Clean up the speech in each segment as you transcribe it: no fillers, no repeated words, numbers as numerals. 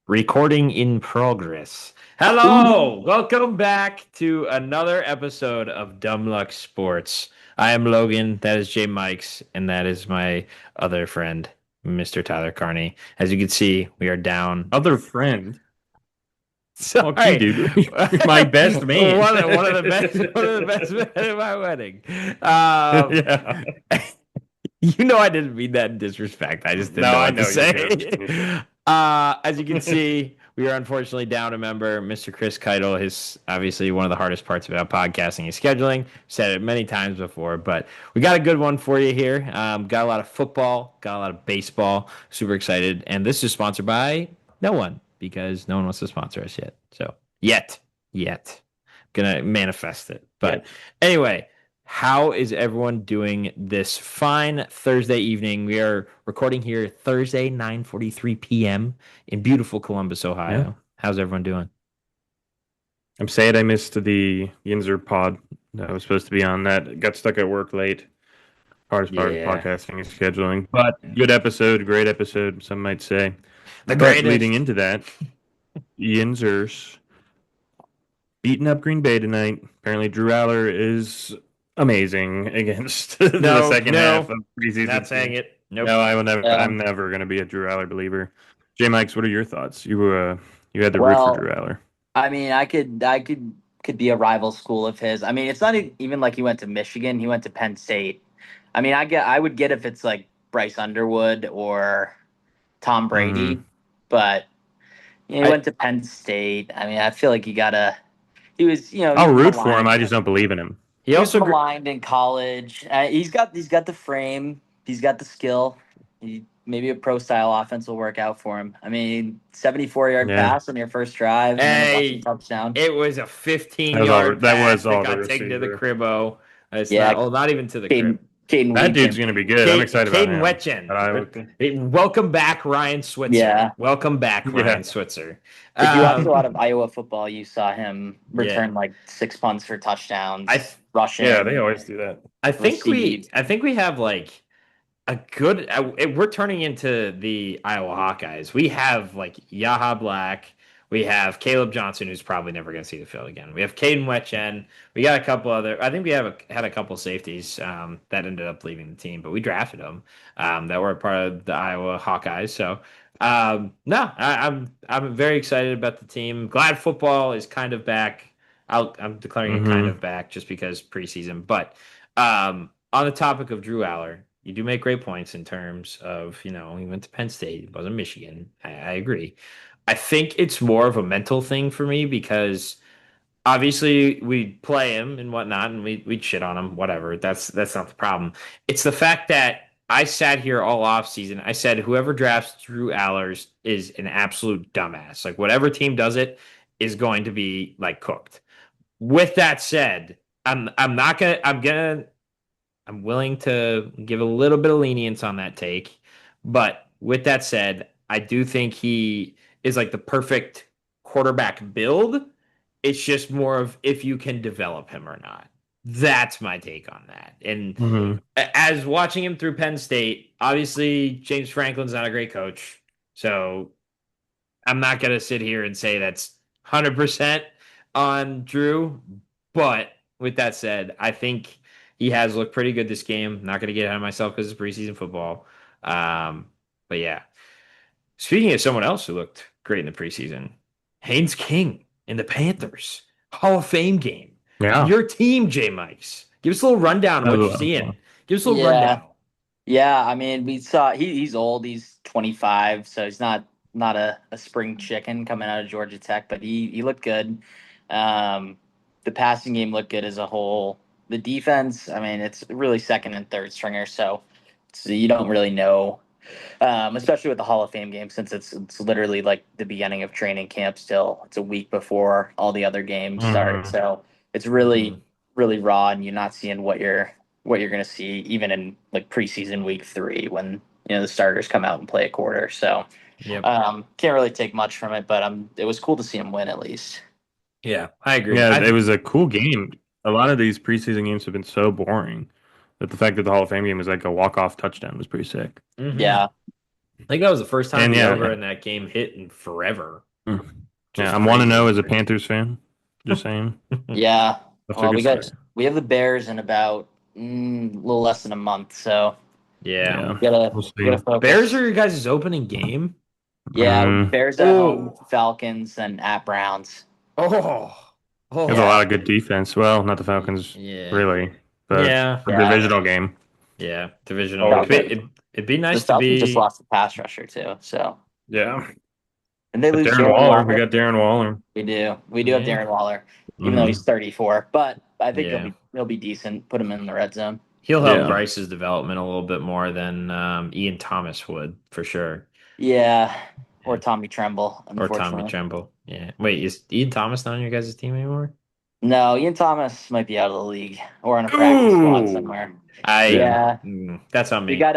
Recording in progress. Ooh. Hello! Welcome back to another episode of Dumb Luck Sports. I am Logan, that is Jay Mikes, and that is my other friend, Mr. Tyler Carney. As you can see, we are down. Other friend. Fuck you, Sorry. dude. You're my best man. One of the best men at my wedding. Um, Yeah. I didn't mean that in disrespect. I just didn't No, know I what to know you're say. joking. You're joking. As you can see, we are unfortunately down a member, Mr. Chris Keitel. His obviously one of the hardest parts about podcasting is scheduling. Said it many times before, but we got a good one for you here. Got a lot of football, got a lot of baseball. Super excited, and this is sponsored by no one because no one wants to sponsor us yet. So yet, gonna manifest it. Yeah. But anyway. How is everyone doing this fine Thursday evening? We are recording here Thursday, 9:43 p.m. in beautiful Columbus, Yeah. Ohio. How's everyone doing? I'm sad I missed the Yinzer pod that I was supposed to be on. That got stuck at work late. Hardest part of Yeah. podcasting is scheduling. But good episode, great episode, some might say. The But leading greatest. into that, Yinzers beating up Green Bay tonight. Apparently Drew Aller is amazing against the No, second half no, of not preseason saying teams. it. Nope. No, I will never. Yeah. I'm never going to be a Drew Aller believer. J. Mikes, what are your thoughts? You had to root for Well, Drew Aller. I mean, I could be a rival school of his. I mean, it's not even like he went to Michigan. He went to Penn State. I mean, I would get if it's like Bryce Underwood or Tom Hmm. Brady, but he I went to Penn State. I mean, I feel like you gotta. He was, he I'll was root for him. maligned. I just don't believe in him. he He was also gr- maligned in college. He's got the frame. He's got the skill. Maybe a pro style offense will work out for him. I mean, 74-yard Yeah, pass on your first drive and then a rushing Hey, touchdown. it was a 15 that was all. yard That pass was that all the got taken to the receiver. cribbo. It's Yeah, not, well, not even to the crib. Caden Caden That Weed dude's can. going to be good. I'm excited about Caden him. But I would. Wetchen. Welcome back, Ryan Switzer. Yeah. Welcome back, Yeah. Ryan Switzer. If you watched a Um, lot of Iowa football, you saw him yeah. return like 6 punts for I touchdowns, th- Yeah, they rushing, always do that. received. I think we have like a good. We're turning into the Iowa Hawkeyes. We have like Yaha Black. We have Caleb Johnson, who's probably never going to see the field again. We have Caden Wetchen. We got a couple other. I think we have had a couple safeties that ended up leaving the team, but we drafted them that were part of the Iowa Hawkeyes. So no, I'm very excited about the team. Glad football is kind of back. I'm declaring it kind Hmm. of back just because preseason. But on the topic of Drew Aller, you do make great points in terms of, he went to Penn State, he wasn't Michigan. I agree. I think it's more of a mental thing for me because obviously we play him and whatnot and we'd shit on him, whatever. That's not the problem. It's the fact that I sat here all off season. I said whoever drafts Drew Allers is an absolute dumbass. Like whatever team does it is going to be like cooked. With that said, I'm not gonna I'm willing to give a little bit of lenience on that take. But with that said, I do think he is like the perfect quarterback build. It's just more of if you can develop him or not. That's my take on that. And Hmm. as watching him through Penn State, obviously James Franklin's not a great coach. So I'm not going to sit here and say that's 100% on Drew. But with that said, I think he has looked pretty good this game. Not going to get ahead of myself because it's preseason football. Um, but yeah. Speaking of someone else who looked great in the preseason, Haynes King in the Panthers Hall of Fame game. Yeah. Your team, J Mikes. Give us a little rundown of That what was you're a lot of seeing. fun. Give us a little Yeah. rundown. Yeah, I mean, we saw he's old. He's 25, so he's not a spring chicken coming out of Georgia Tech, but he looked good. Um, the passing game looked good as a whole. The defense, I mean, it's really second and third stringer, so you don't really know, especially with the Hall of Fame game, since it's literally like the beginning of training camp. Still, it's a week before all the other games start, Hmm. so it's Mm-hmm. really raw, and you're not seeing what you're going to see even in like preseason week 3 when the starters come out and play a quarter. So Yep. can't really take much from it, but it was cool to see him win at least. Yeah, I agree. Yeah, it was a cool game. A lot of these preseason games have been so boring that the fact that the Hall of Fame game was like a walk-off touchdown was pretty sick. Mhm. Yeah, I think that was the first time And the yeah, over in that game hit in forever. mm. Just Yeah, I'm want to crazy. know as a Panthers fan. Just saying. Yeah. That's a Well, good start. we have the Bears in about a little less than a month, so Yeah. Yeah, we'll we gotta see. Bears focus. are your guys' opening game? Yeah, Mm. Bears at home, Oh. Falcons, and at Browns. Oh. There's a Oh. Yeah, lot of good defense. Well, not the Falcons, Yeah. really, but Yeah. a yeah. divisional game. Yeah. Divisional. Always Falcons, good. It'd be the nice to Falcons just be. lost the pass rusher too, so Yeah. and they But lose Darren Darren Waller, we Waller. got Darren Waller. We do have Yeah. Darren Waller, even though Hmm. he's 34. But I think Yeah. he'll be decent. Put him in the red zone. He'll help Yeah. Bryce's development a little bit more than Ian Thomas would, for sure. Yeah, or Yeah. Tommy Tremble, Or Tommy unfortunately. Tremble. Yeah. Wait, is Ian Thomas not on your guys' team anymore? No, Ian Thomas might be out of the league or on a practice squad Ooh. somewhere. Yeah. Yeah, That's on me. we And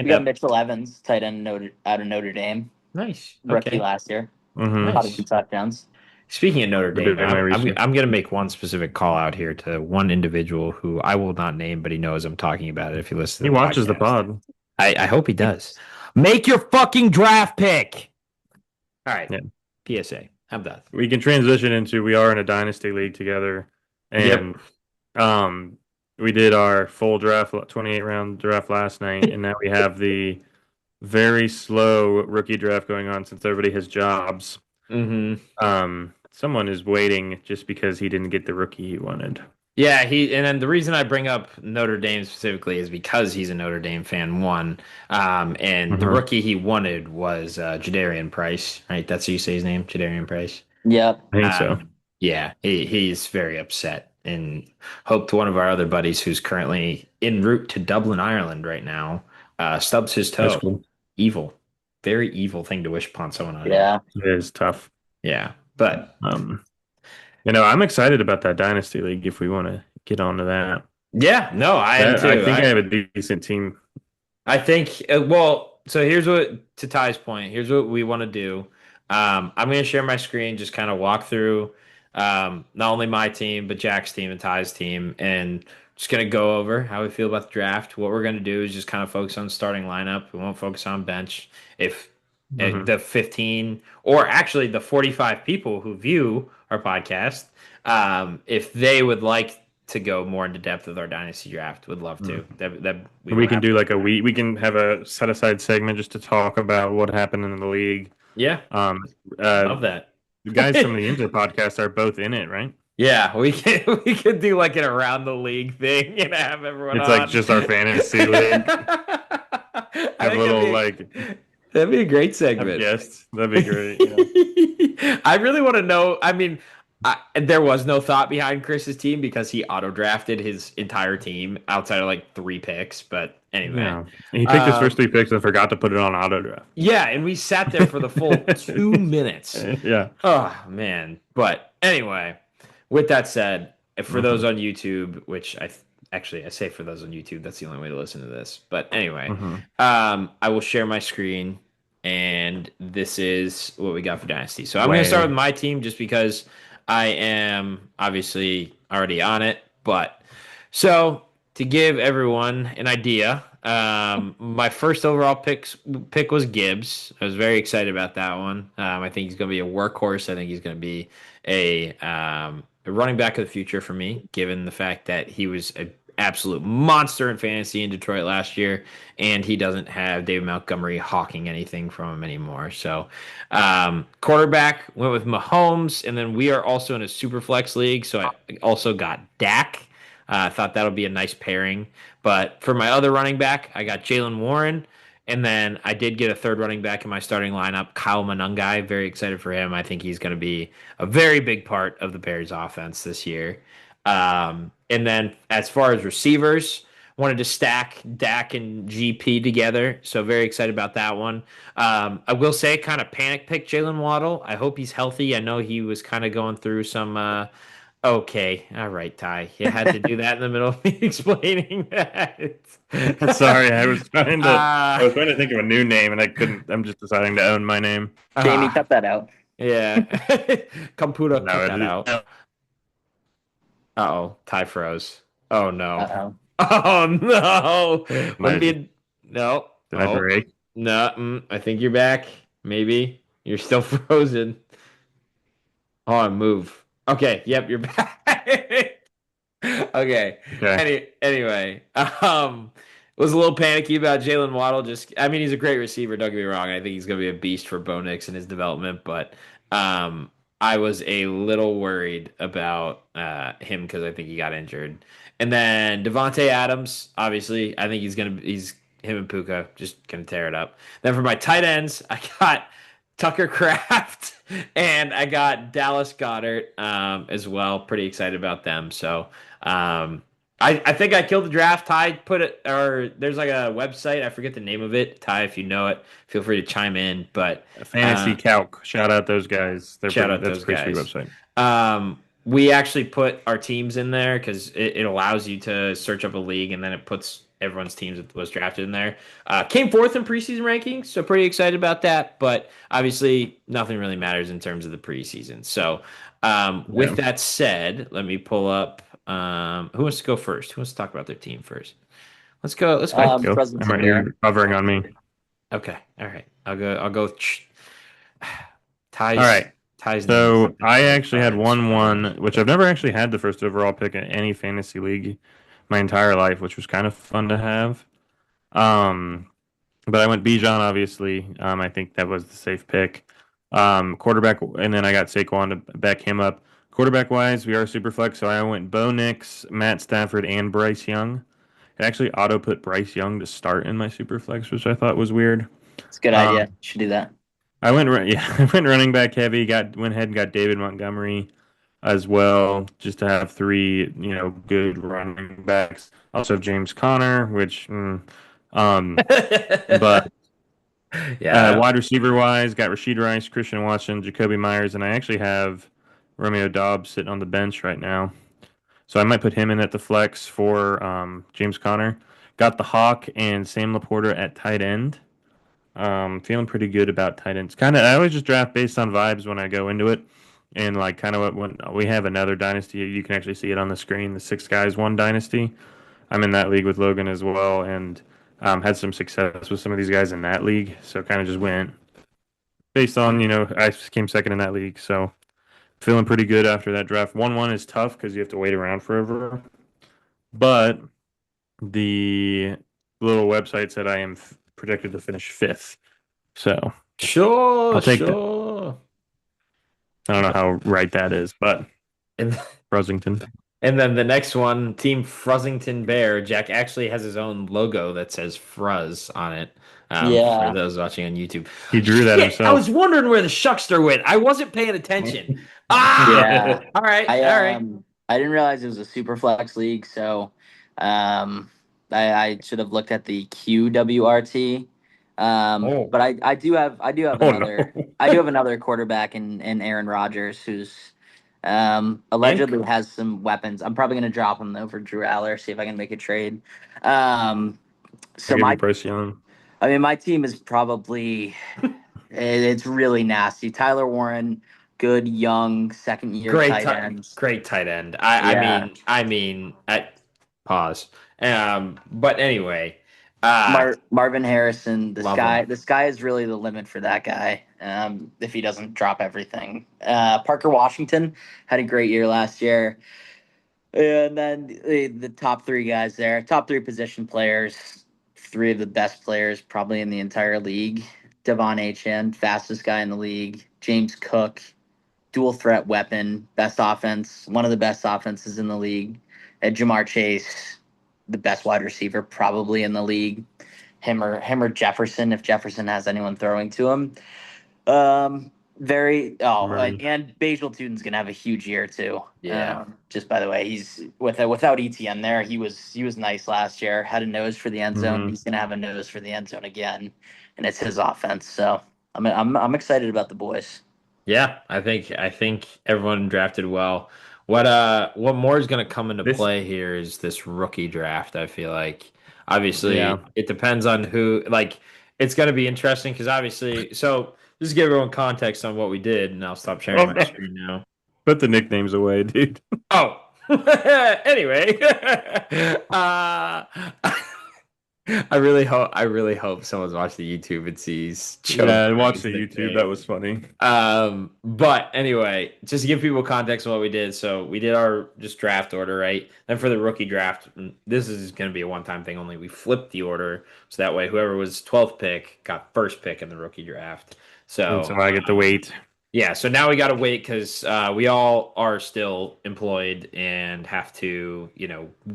got up. Mitchell Evans, tight end out of Notre Dame, Nice. rookie Okay. last year. Hmm. Caught a few Nice. touchdowns. Speaking of Notre Been Dame, doing my I'm research. I'm gonna make one specific call out here to one individual who I will not name, but he knows I'm talking about it if he listens He to the watches the podcast. pod. I hope he does. Make your fucking draft pick. All right. Yeah. PSA. I'm done. We can transition into we are in a dynasty league together, and um, we did our full draft, 28 round draft last night, and now we have the very slow rookie draft going on since everybody has jobs. Mm-hmm. Someone is waiting just because he didn't get the rookie he wanted. Yeah, and then the reason I bring up Notre Dame specifically is because he's a Notre Dame fan, one. And the Mhm. rookie he wanted was Jadarian Price, right? That's how you say his name, Jadarian Price. Yep. I think so. Yeah, he's very upset and hoped one of our other buddies who's currently en route to Dublin, Ireland right now, stubs his That's toe. cool. Evil. Very evil thing to wish upon someone on here. Yeah. It is tough. Yeah. But I'm excited about that dynasty league if we want to get onto that. yeah, no, I am too. I think I have a decent team. I think, well, so here's what, to Ty's point, here's what we want to do. I'm going to share my screen, just kind of walk through not only my team, but Jack's team and Ty's team, and just going to go over how we feel about the draft. What we're going to do is just kind of focus on starting lineup. We won't focus on bench. If Mhm. the 15, or actually the 45 people who view our podcast, if they would like to go more into depth with our dynasty draft, would love to. That we We don't can have do to. like we can have a set aside segment just to talk about what happened in the league. Yeah, Um, love that. the guys from the Inter podcast are both in it, right? Yeah, we can we could do like an around the league thing and have everyone It's like on. just our fantasy league. I Have think little like that'd be a great have segment. guests. That'd be great. Yeah. I really want to know. I mean, there was no thought behind Chris's team because he auto drafted his entire team outside of like 3 picks. But anyway, Yeah. He picked his first 3 picks and forgot to put it on auto draft. yeah, and we sat there for the full 2 minutes. Yeah. Oh man! But anyway, with that said, for those on YouTube, which actually I say for those on YouTube, that's the only way to listen to this. But anyway, Mhm. I will share my screen, and this is what we got for Dynasty. So I'm going to start with my team just because I am obviously already on it. But so to give everyone an idea, my first overall pick was Gibbs. I was very excited about that one. I think he's going to be a workhorse. I think he's going to be a running back of the future for me, given the fact that he was an absolute monster in fantasy in Detroit last year, and he doesn't have David Montgomery hawking anything from him anymore. So, quarterback went with Mahomes, and then we are also in a super flex league, so I also got Dak. I thought that'll be a nice pairing. But for my other running back, I got Jalen Warren. And then I did get a third running back in my starting lineup, Kyle Monangai. Very excited for him. I think he's going to be a very big part of the Bears offense this year. And then as far as receivers, wanted to stack Dak and GP together. So very excited about that one. I will say kind of panic pick Jalen Waddle. I hope he's healthy. I know he was kind of going through some okay, all right, Ty. You had to do that in the middle of me explaining that. Sorry, I was trying to Uh, think of a new name and I couldn't. I'm just deciding to own my name. Jamie, cut that out. Yeah. Computer, No, cut that out. Uh-oh, Ty froze. Oh no. Uh-oh. Oh no. My- When did no. Did I break? No, I think you're back. Maybe you're still frozen. Oh, move. Okay, yep, you're back. Okay. Okay. Anyway, was a little panicky about Jalen Waddle. I mean, he's a great receiver. Don't get me wrong. I think he's going to be a beast for Bo Nix in his development, but um, I was a little worried about him because I think he got injured. And then Devontae Adams, obviously, I think he's him and Puka just gonna tear it up. Then for my tight ends, I got Tucker Craft and I got Dallas Goddard as well. Pretty excited about them. So. Um, I think I killed the draft. Ty put it, or there's like a website. I forget the name of it. Ty, if you know it, feel free to chime in. But Fantasy uh, Calc. Shout out those guys. shout out That's a those pretty sweet guys. website. We actually put our teams in there because it allows you to search up a league and then it puts everyone's teams that was drafted in there. Came fourth in preseason rankings, so pretty excited about that. But obviously, nothing really matters in terms of the preseason. So, with Yeah. that said, let me pull up. Who wants to go first? Who wants to talk about their team first? Let's go. Let's I go. can go. I'm Pleasanton right Bear. here covering on me. Okay. All right. I'll go. I'll go. All Ties. right. Ties name is So I really actually had hard. 1-1, which I've never actually had the first overall pick in any fantasy league my entire life, which was kind of fun to have. Um, but I went Bijan, obviously. I think that was the safe pick. Quarterback, and then I got Saquon to back him up. Quarterback wise, we are super flex, so I went Bo Nix, Matt Stafford, and Bryce Young. I actually auto put Bryce Young to start in my super flex, which I thought was weird. It's a good idea. Um, Should do that. yeah, I went running back heavy. Went ahead and got David Montgomery as well, just to have three, good running backs. Also James Conner, which, but Yeah. wide receiver wise, got Rashid Rice, Christian Watson, Jacoby Myers, and I actually have Romeo Dobbs sitting on the bench right now. So I might put him in at the flex for James Conner. Got the Hawk and Sam Laporta at tight end. Feeling pretty good about tight ends. I always just draft based on vibes when I go into it, and like kind of what when we have another dynasty, you can actually see it on the screen. The six guys one dynasty. I'm in that league with Logan as well, and had some success with some of these guys in that league. So kind of just went based on I came second in that league, so feeling pretty good after that draft. 1-1 is tough because you have to wait around forever, but the little website said I am projected to finish fifth. So Sure. I'll take that. Sure. I don't know how right that is, but And Rosington. And then the next one, Team Fruzzington Bear. Jack actually has his own logo that says Fruzz on it. For Yeah. those watching on YouTube. He drew that Shit, I himself. was wondering where the Shuckster went. I wasn't paying attention. Ah, Yeah. all right, I all right. I didn't realize it was a super flex league, so I should have looked at the QWRT. Oh, But I do have Oh no. another quarterback in Aaron Rodgers who's Ink. allegedly has some weapons. I'm probably gonna drop him though for Drew Aller, see if I can make a trade. Um, I'll so give you my Bryce Young. I mean my team is probably it's really nasty. Tyler Warren, good young second year Great, tight ends. great tight end. I Yeah. mean, I pause. But anyway, uh, Marvin Harrison, the love him. sky, the sky is really the limit for that guy. If he doesn't drop everything, Parker Washington had a great year last year, and then the top three guys there, top three position players, three of the best players probably in the entire league. Devon Achane, fastest guy in the league. James Cook, dual threat weapon, best offense, one of the best offenses in the league. And Jamar Chase, the best wide receiver probably in the league. Him or Jefferson if Jefferson has anyone throwing to him. Very Right. and Basil Tutin's gonna have a huge year too. Yeah. Just by the way, he's without ETN there, he was nice last year. Had a nose for the end zone. Mm-hmm. He's gonna have a nose for the end zone again, and it's his offense. So I'm excited about the boys. Yeah, I think everyone drafted well. What more is going to come into This. play here is this rookie draft. I feel like obviously Yeah. it depends on who it's going to be interesting because obviously just to give everyone context on what we did and I'll stop sharing Oh my no. screen now. Put the nicknames away, dude. Oh. Anyway, uh I really hope someone's watching the YouTube and sees Joe Yeah, I watched Burrow's the YouTube. That nickname. was funny. But anyway, just to give people context on what we did. So we did our just draft order, right? Then for the rookie draft, this is going to be a one-time thing only. We flipped the order so that way whoever was 12th pick got first pick in the rookie draft. And So so I get to wait. yeah, so now we got to wait because we all are still employed and have to,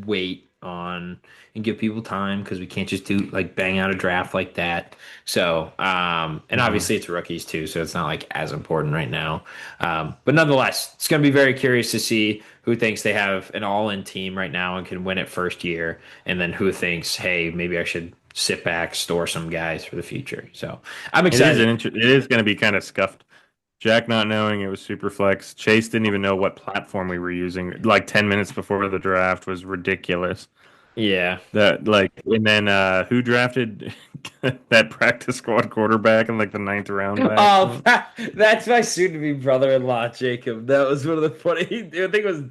wait on and give people time because we can't just do like bang out a draft like that. So, and Mhm. obviously it's rookies too, so it's not like as important right now. But nonetheless, it's going to be very curious to see who thinks they have an all-in team right now and can win it first year, and then who thinks, hey, maybe I should sit back, store some guys for the future. So I'm excited. It is going to be kind of scuffed. Jack not knowing it was Superflex. Chase didn't even know what platform we were using. Like 10 minutes before the draft was ridiculous. Yeah. That like, and then who drafted that practice squad quarterback in like the ninth round by Oh, accident? that's my soon-to-be brother-in-law, Jacob. That was one of the funny. I think it was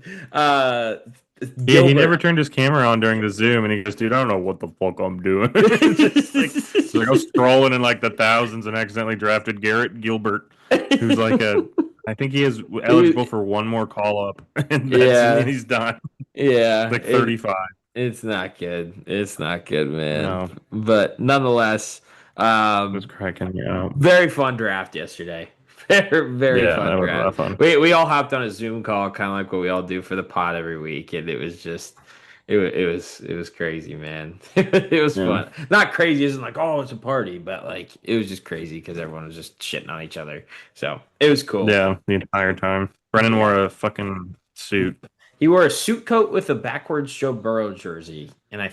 Yeah, he never Gilbert. turned his camera on during the Zoom, and he goes, "Dude, I don't know what the fuck I'm doing." It's like I was scrolling in like the thousands and accidentally drafted Garrett Gilbert, who's like I think he is eligible for one more call up, and and Yeah, he's done. yeah. Like 35. It's not good. It's not good, man. No, But nonetheless, it was cracking me out. very fun draft yesterday. Very, very Yeah, fun that was a lot draft. of fun. We all hopped on a Zoom call, kind of like what we all do for the pod every week, and it was just it was crazy, man. It was Yeah, fun. Not crazy, isn't like oh it's a party, but like it was just crazy because everyone was just shitting on each other. So it was cool. yeah, the entire time. Brennan Yeah. wore a fucking suit. He wore a suit coat with a backwards Joe Burrow jersey, and I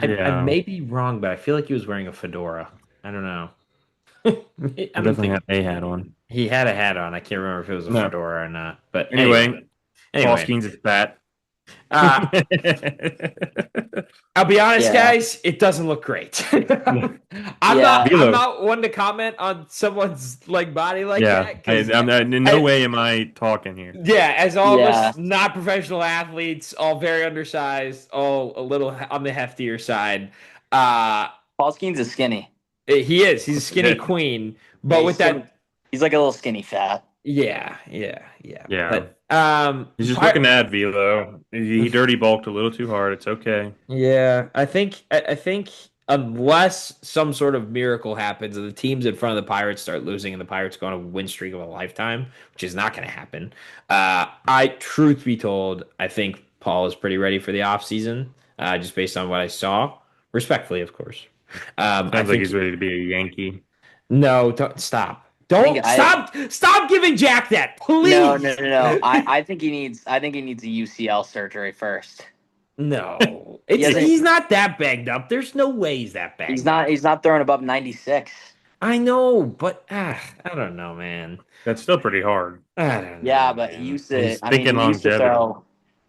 Yeah, may be wrong, but I feel like he was wearing a fedora. I don't know. I I don't definitely think had a hat on. he had a hat on. I can't remember if it was a No. fedora or not. But Anyway, Paul anyway. Skeens is fat. Uh, I'll be honest, Yeah, guys, it doesn't look great. I'm not yeah, I'm Velo. not one to comment on someone's like body like Yeah, that because in no way am I talking here. yeah, as all of yeah. us not professional athletes, all very undersized, all a little on the heftier side. Uh Paul Skeens is skinny. he is. He's a skinny queen, Yeah, but with that he's like a little skinny fat. yeah. Yeah, But he's just looking to add velo. He dirty bulked a little too hard. It's okay. yeah, I think unless some sort of miracle happens and the teams in front of the Pirates start losing and the Pirates go on a win streak of a lifetime, which is not going to happen. Truth be told, I think Paul is pretty ready for the offseason, just based on what I saw. Respectfully, of course. I Sounds like think he's ready to be a Yankee. no, don't stop. I think Don't stop giving Jack that, please. no. I think he needs a UCL surgery first. No, He hasn't. he's not that banged up. There's no way he's that banged up. He's not throwing above 96. I know, but I don't know, man. That's still pretty hard. I don't Yeah, know, but he man. used to. He's I mean, thinking longevity.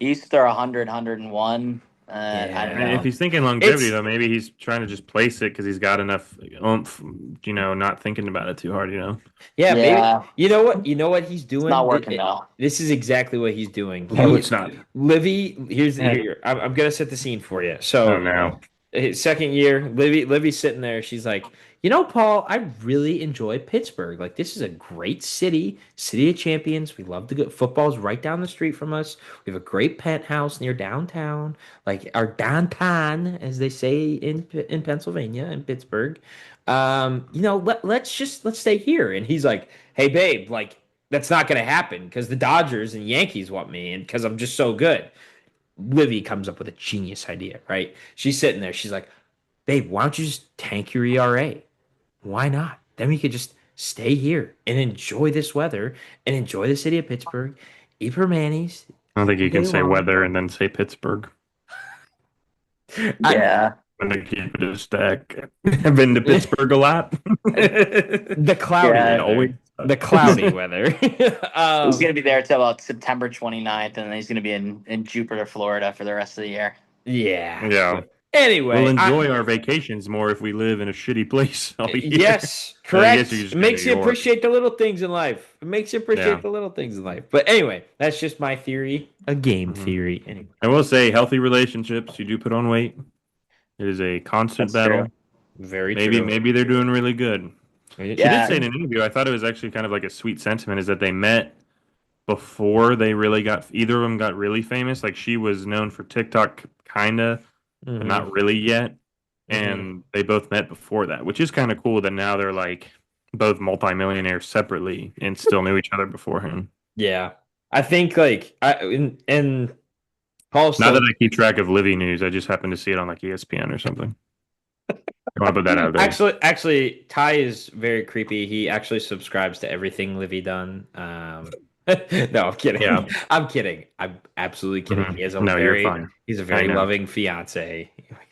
he used to throw 100, 101. I don't I mean, Yeah. if know. he's thinking longevity, It's though, maybe he's trying to just place it because he's got enough oomph, not thinking about it too hard. yeah, maybe Yeah, you know what he's it's doing? not working though. This is exactly what he's doing. No, it's not. Livy, Yeah. I'm gonna set the scene for you. Oh, So no. his second year, Livy's sitting there. She's like, Paul, I really enjoy Pittsburgh. Like, this is a great city of champions. We love the good football's right down the street from us. We have a great penthouse near downtown, like our downtown, as they say in Pennsylvania in Pittsburgh. Let's stay here. And he's like, hey, babe, like that's not gonna happen because the Dodgers and Yankees want me, and because I'm just so good. Livy comes up with a genius idea, right? She's sitting there. She's like, babe, why don't you just tank your ERA? Why not? Then we could just stay here and enjoy this weather and enjoy the city of Pittsburgh, eat her mayonnaise. I don't think you Day can say long. weather and then say Pittsburgh. I, Yeah, I'm going to keep it a stack. I've been to Pittsburgh a lot. the cloudy Yeah. weather. Always. The cloudy weather. he's gonna be there till about September 29th, and then he's gonna be in Jupiter, Florida, for the rest of the year. Yeah. Yeah. Anyway, We'll enjoy our vacations more if we live in a shitty place all year. yes, I correct. guess you just It go makes to you New York. appreciate the little things in life. It makes you appreciate Yeah. the little things in life. But anyway, that's just my theory, a game Mhm. theory. Anyway. I will say, healthy relationships, you do put on weight. It is a constant That's true. battle. Very Maybe true. maybe they're doing really good. She did Yeah, say in an interview, I thought it was actually kind of like a sweet sentiment, is that they met before they really got either of them got really famous. Like she was known for TikTok kinda, but Hmm. not really yet. Hmm. And they both met before that, which is kind of cool that now they're like both multimillionaires separately and still knew each other beforehand. Yeah. I think like and Paul Not that still I keep track of Livy news, I just happen to see it on like ESPN or something. I want to put that out there. actually Ty is very creepy. He actually subscribes to everything Livy done. No, I'm kidding. Yeah. I'm kidding. I'm absolutely kidding. No, you're fine. He's a I very know. loving fiance.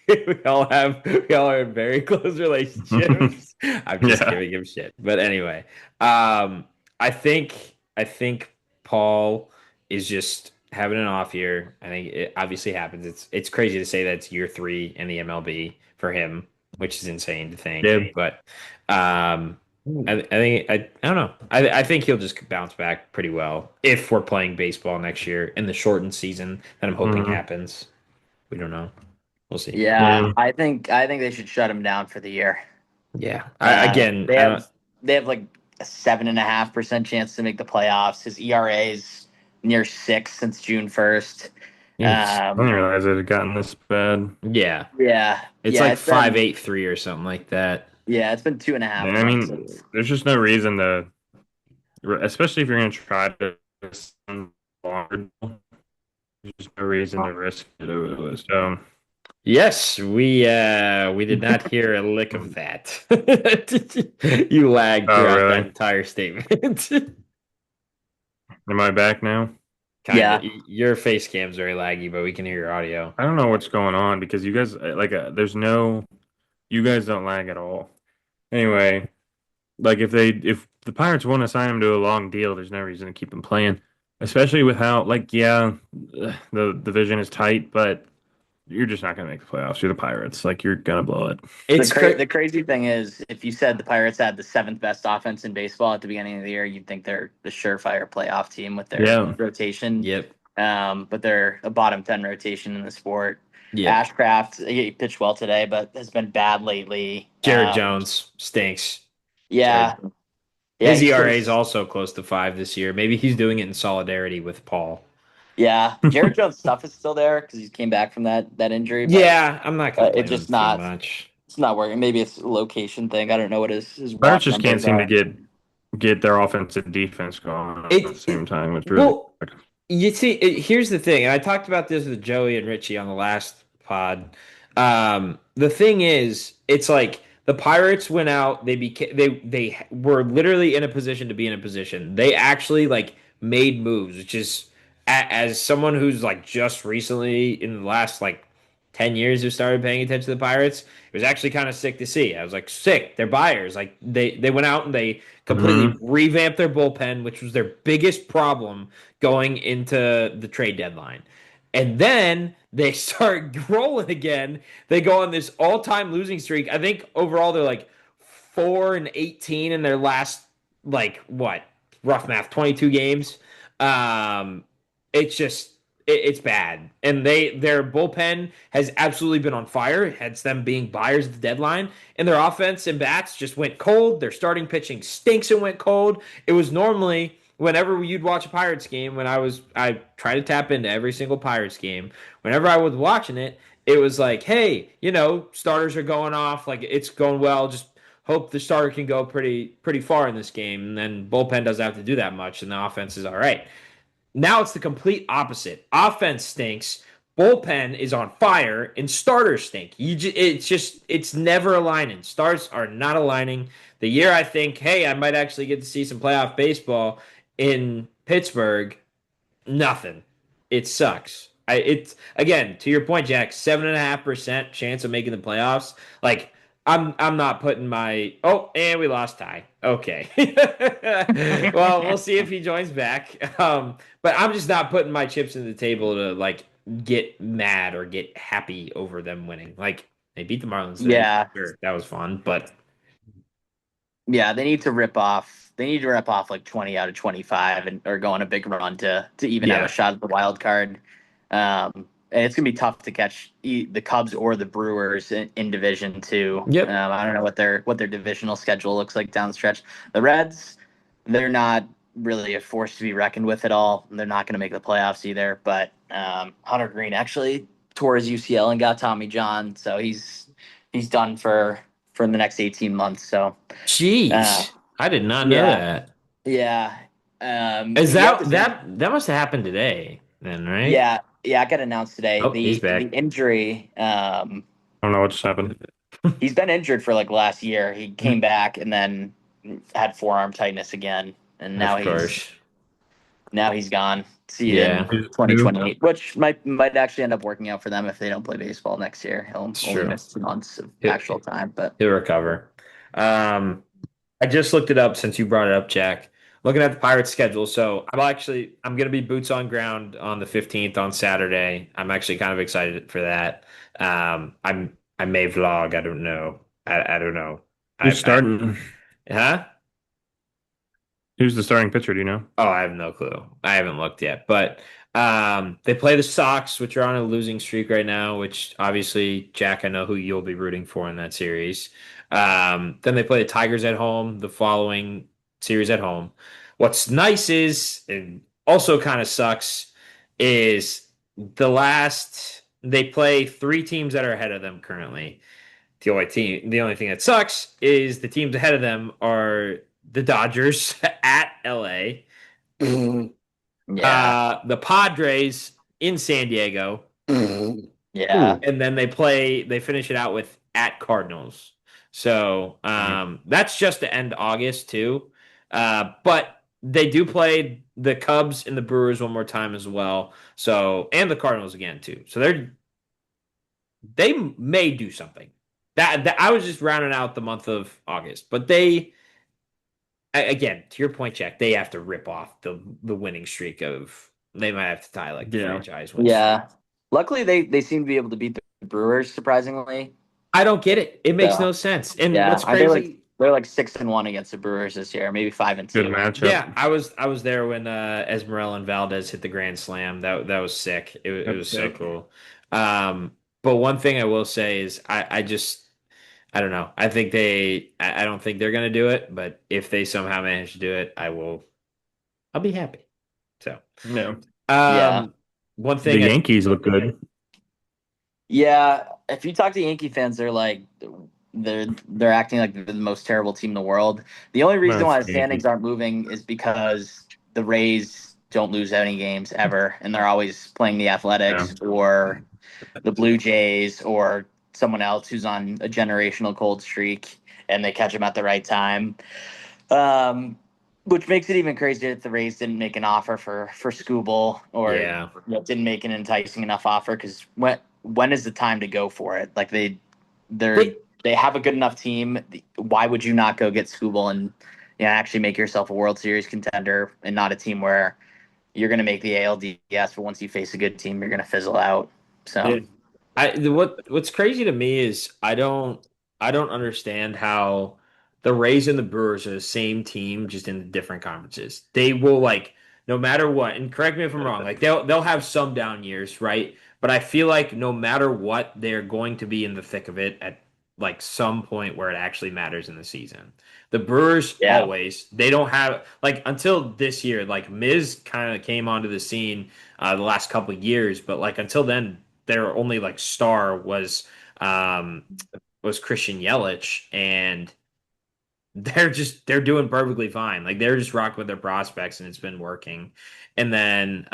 We all are in very close relationships. I'm just Yeah. giving him shit. But anyway, I think Paul is just having an off year. I think it obviously happens. It's crazy to say that it's year three in the MLB for him, which is insane to think. Yeah. But I don't know. I think he'll just bounce back pretty well if we're playing baseball next year in the shortened season that I'm hoping Mhm. happens. We don't know. We'll see. yeah. Yeah. I think they should shut him down for the year. Yeah. Uh, Again, they I don't. have they have like a 7.5% chance to make the playoffs. His ERA is near 6 since June 1st. It's I didn't Um, realize it had gotten this bad. yeah. yeah, It's yeah. like It's been 5.83 or something like that. it's been two and a Yeah, half I months. mean, there's just no reason to, especially if you're going to try to extend longer. There's just no reason to risk it. So, Yes, we did not hear a lick of that. You lagged oh, throughout that really? entire statement. Am I back now? Kind of. Yeah, Your face cam's very laggy, but we can hear your audio. I don't know what's going on because you guys, there's no, you guys don't lag at all. Anyway, like if the Pirates want to sign him to a long deal, there's no reason to keep him playing, especially with how, like, yeah, the division is tight, but you're just not going to make the playoffs. You're the Pirates. Like, you're going to blow it. the It's cra the crazy thing is, if you said the Pirates had the seventh best offense in baseball at the beginning of the year, you'd think they're the surefire playoff team with their Yeah. rotation. Yep. But they're a bottom 10 rotation in the sport. Yep. Ashcraft, he pitched well today, but has been bad lately. Jared Jones stinks. Jared. Yeah, yeah, His he's ERA been. is also close to 5 this year. Maybe he's doing it in solidarity with Paul. Yeah, Jared Jones' stuff is still there because he came back from that injury, but Yeah, I'm not gonna it's blame him just too not. much. It's not working. Maybe it's a location thing. I don't know what his Pirates walk just can't numbers seem to are. get their offense and defense going at the same It time, which really well, here's the thing, and I talked about this with Joey and Richie on the last pod. The thing is, it's like the Pirates went out. They were literally in a position to be in a position. They actually like made moves, which is as someone who's like just recently in the last like 10 years who started paying attention to the Pirates. It was actually kind of sick to see. I was like, sick. They're buyers. Like they went out and they completely Mhm. revamped their bullpen, which was their biggest problem going into the trade deadline. And then they start rolling again. They go on this all-time losing streak. I think overall they're like 4-18 in their last like what rough math 22 games. Um, it's just it's bad, and their bullpen has absolutely been on fire. Hence them being buyers at the deadline, and their offense and bats just went cold. Their starting pitching stinks and went cold. It was normally whenever you'd watch a Pirates game, I try to tap into every single Pirates game. Whenever I was watching it, it was like, hey, starters are going off, like it's going well. Just hope the starter can go pretty far in this game, and then bullpen doesn't have to do that much, and the offense is all right. Now it's the complete opposite. Offense stinks, bullpen is on fire, and starters stink. It's never aligning. Stars are not aligning. The year I think, hey, I might actually get to see some playoff baseball in Pittsburgh, nothing. It sucks. It's again to your point, Jack. 7.5% chance of making the playoffs. Like I'm not putting my and we lost Ty. Okay. Well, we'll see if he joins back. But I'm just not putting my chips in the table to like get mad or get happy over them winning. Like they beat the Marlins today. Yeah, Sure, that was fun, but yeah. They need to rip off. They need to rip off like 20 out of 25, and or go on a big run to even have a yeah. shot at the wild card. And and it's gonna be tough to catch the Cubs or the Brewers in Division Two. Yep. I don't know what their divisional schedule looks like down the stretch. The Reds, they're not really a force to be reckoned with at all. They're not going to make the playoffs either. But Hunter Green actually tore his UCL and got Tommy John, so he's done for the next 18 months. So uh, Jeez. I did not know yeah, that. yeah. Is He had the that same. that must have happened today then, right? Yeah, yeah. It got announced today. Oh, he's The back. injury. I don't know what just happened. He's been injured for like last year. He came Mhm. back and then had forearm tightness again, and Of course. now he's gone. See you in Yeah, Who? 2028, which might actually end up working out for them if they don't play baseball next year. He'll it's only true. miss 2 months of He'll, actual time, but he'll recover. Um, I just looked it up since you brought it up, Jack. Looking at the Pirates schedule, so I'm gonna be boots on ground on the 15th on Saturday. I'm actually kind of excited for that. I may vlog. I don't know. I don't know. Who's starting? Huh? Who's the starting pitcher? Do you know? Oh, I have no clue. I haven't looked yet. But they play the Sox, which are on a losing streak right now, which obviously, Jack, I know who you'll be rooting for in that series. Then they play the Tigers at home, the following series at home. What's nice is, and also kind of sucks, is they play three teams that are ahead of them currently. The only thing that sucks is the teams ahead of them are the Dodgers at LA, yeah, the Padres in San Diego, yeah, and then they finish it out with at Cardinals. So Mhm. that's just to end August too. But they do play the Cubs and the Brewers one more time as well. So and the Cardinals again too. So they may do something. That I was just rounding out the month of August, but again, to your point, Jack, they have to rip off the winning streak of. They might have to tie like the Yeah. franchise win yeah. streak. Luckily, they seem to be able to beat the Brewers surprisingly. I don't get it. It makes So no sense. And yeah, what's I think crazy? they're like 6-1 against the Brewers this year, maybe five and Good two. Yeah, matchup. I was there when Esmeralda and Valdez hit the grand slam. That was sick. It That's was so sick. cool. But one thing I will say is I just I don't know. I don't think they're gonna do it. But if they somehow manage to do it, I'll be happy. So. No. Yeah, Um, one The thing Yankees look good. yeah. If you talk to Yankee fans, they're like they're acting like they're the most terrible team in the world. The only Well, reason it's why the the Yankees. standings aren't moving is because the Rays don't lose any games ever, and they're always playing the Yeah. Athletics or the Blue Jays or someone else who's on a generational cold streak, and they catch them at the right time. Um, which makes it even crazier that the Rays didn't make an offer for Scooble or yeah. didn't make an enticing enough offer because when is the time to go for it? Like they're They they have a good enough team. Why would you not go get Scooble and actually make yourself a World Series contender and not a team where you're going to make the ALDS, but once you face a good team, you're going to fizzle out. So It, what's crazy to me is I don't understand how the Rays and the Brewers are the same team just in different conferences. They will like no matter what, and correct me if I'm wrong, like they'll have some down years, right? But I feel like no matter what, they're going to be in the thick of it at like some point where it actually matters in the season. The Brewers yeah, always they don't have like until this year, like Miz kind of came onto the scene the last couple of years, but like until then their only like star um was Christian Yelich, and they're doing perfectly fine. Like they're just rocking with their prospects, and it's been working. And then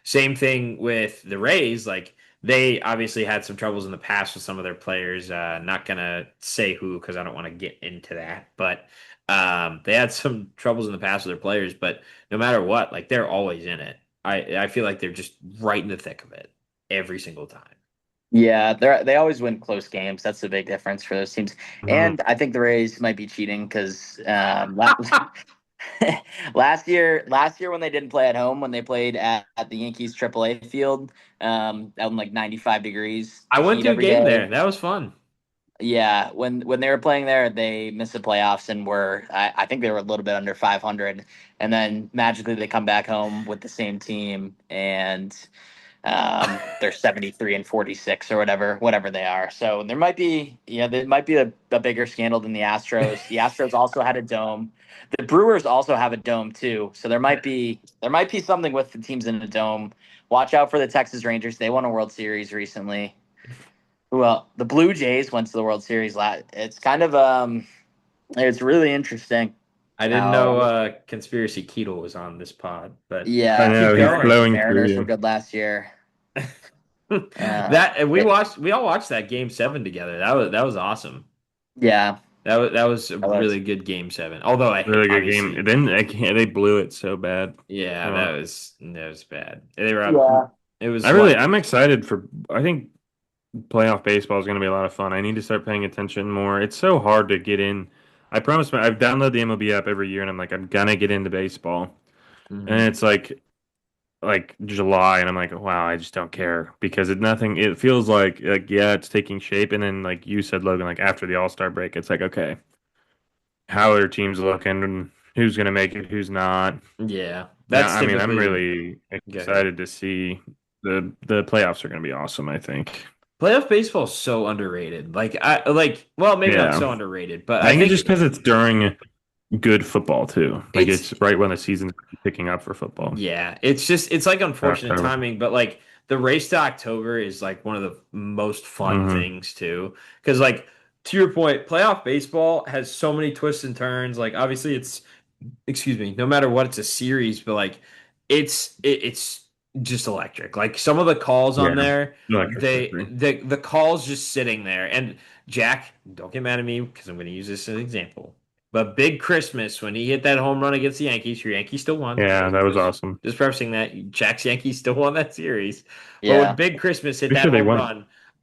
same thing with the Rays. Like they obviously had some troubles in the past with some of their players. Not gonna say who because I don't want to get into that, but they had some troubles in the past with their players. But no matter what, like they're always in it. I feel like they're just right in the thick of it every single time. yeah, they always win close games. That's the big difference for those teams. Mhm. And I think the Rays might be cheating because last year when they didn't play at home, when they played at the Yankees AAA field, out in like 95 degrees I went heat to a every game day. there. That was fun. Yeah, when they were playing there, they missed the playoffs and I think they were a little bit under 500, and then magically they come back home with the same team and They're 73-46 or whatever they are. So there might be, a bigger scandal than the Astros. The Astros also had a dome. The Brewers also have a dome too. So there might be something with the teams in the dome. Watch out for the Texas Rangers. They won a World Series recently. Well, the Blue Jays went to the World Series last. It's kind of it's really interesting I didn't know how Conspiracy Keto was on this pod, but I yeah, keep know he's going. the flowing through Mariners were you. good last year. That They, we all watched that game seven together. That was awesome. yeah, That was a that was. really good game seven. Although Really good game. obviously, Then they blew it so bad. yeah, Oh. that was bad. They were up. Yeah. It was what? I'm excited for. I think playoff baseball is going to be a lot of fun. I need to start paying attention more. It's so hard to get in. I promise. I've downloaded the MLB app every year, and I'm like, I'm gonna get into baseball, and Mhm. it's like July, and I'm like, wow, I just don't care because nothing. It feels like yeah, it's taking shape, and then like you said, Logan, like after the All Star break, it's like okay, how are teams looking, and who's gonna make it, who's not. Yeah, Yeah, that's I mean, I'm typically. really Go ahead. excited to see the playoffs are going to be awesome, I think. Playoff baseball is so underrated. Well, maybe not Yeah. so underrated, but I I think it's just think because it's during good football too. Like it's it's right when the season's picking up for football. yeah, it's like unfortunate October. timing, but like the race to October is like one of the most fun Hmm. things too. Because like to your point, playoff baseball has so many twists and turns. Like obviously it's excuse me, no matter what, it's a series, but like it's just electric. Like some of the calls on Yeah. there, Electric Slippery. the calls just sitting there. And Jack, don't get mad at me because I'm going to use this as an example. But Big Christmas when he hit that home run against the Yankees, your Yankees still won. Yeah, that was awesome. Just prefacing that Jack's Yankees still won that series. But when Yeah. Big Christmas hit Pretty that sure they home won.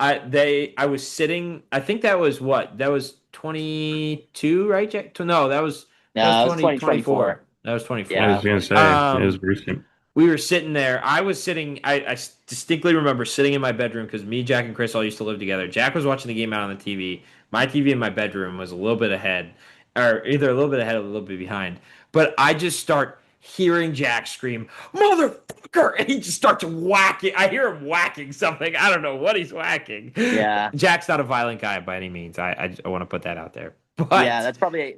run, I was sitting. I think that was what that was 22, right, Jack? No, that was No, it was 2024. 2024. That was I was Yeah. 24. going to say it was Um, recent. we were sitting there. I was sitting. I distinctly remember sitting in my bedroom because me, Jack, and Chris all used to live together. Jack was watching the game out on the TV. My TV in my bedroom was a little bit ahead, or either a little bit ahead or a little bit behind. But I just start hearing Jack scream, "Motherfucker!" And he just starts whacking. I hear him whacking something. I don't know what he's whacking. Yeah. Jack's not a violent guy by any means. I want to put that out there. Yeah, But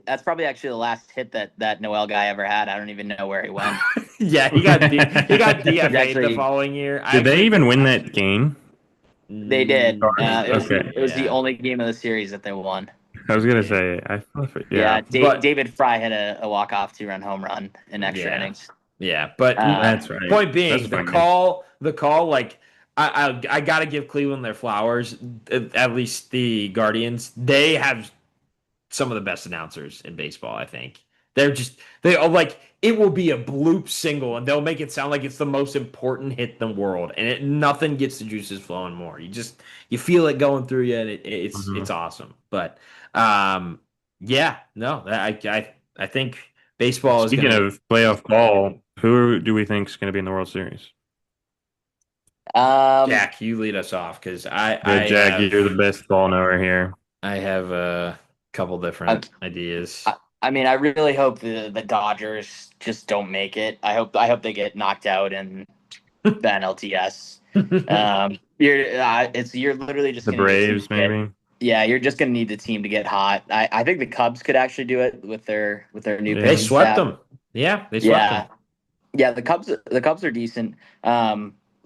that's probably actually the last hit that Noel guy ever had. I don't even know where he went. yeah, he got He's DFA'd the actually following year. I Did they actually even win that game? They did. It was the Okay. it was the yeah. only game of the series that they won. I was going to Yeah. say, Yeah, yeah, But David Fry hit a walk-off two-run home run in extra yeah. innings. Yeah. But Um, that's right. point That's a being, fun game. the call, like I gotta give Cleveland their flowers. At least the Guardians, they have some of the best announcers in baseball, I think. They are like it will be a bloop single and they'll make it sound like it's the most important hit in the world. And nothing gets the juices flowing more. You feel it going through you and Mhm. it's awesome. But um yeah, no, I think baseball is Speaking gonna of playoff ball, who do we think is going to be in the World Series? um, Jack, you lead us off because Yeah, Jack, you're the best ball knower here. I have a couple I, different ideas. I mean, I really hope the Dodgers just don't make it. I hope they get knocked out in the NLTS. You're literally just The gonna need a team to Braves, get. maybe. Yeah, you're just gonna need the team to get hot. I think the Cubs could actually do it with their new They Yeah. pitching swept staff. them. Yeah, they swept them. Yeah, yeah, the Cubs are decent.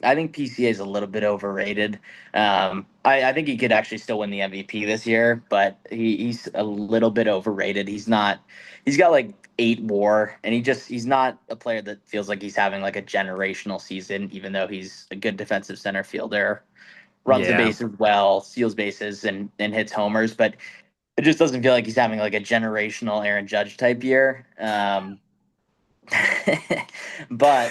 I think PCA is a little bit overrated. I think he could actually still win the MVP this year, but he's a little bit overrated. He's not. He's got like 8 WAR, and he's not a player that feels like he's having like a generational season. Even though he's a good defensive center fielder, runs the Yeah. bases well, steals bases, and hits homers, but it just doesn't feel like he's having like a generational Aaron Judge type year. But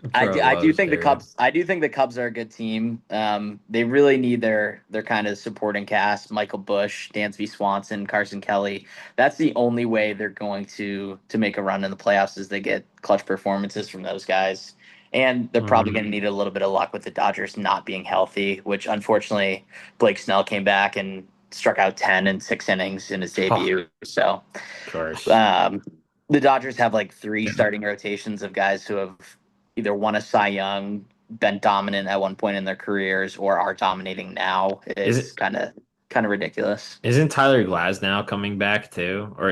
Bro I do loves think the Aaron. Cubs. I do think the Cubs are a good team. They really need their kind of supporting cast: Michael Bush, Dansby Swanson, Carson Kelly. That's the only way they're going to make a run in the playoffs is they get clutch performances from those guys. And they're probably Hmm. going to need a little bit of luck with the Dodgers not being healthy, which unfortunately Blake Snell came back and struck out 10 in 6 innings in his Oh, debut. So of course. um, the Dodgers have like 3 starting rotations of guys who have either won a Cy Young, been dominant at one point in their careers or are dominating now Is is it kind of ridiculous. isn't Tyler Glass now coming back too, or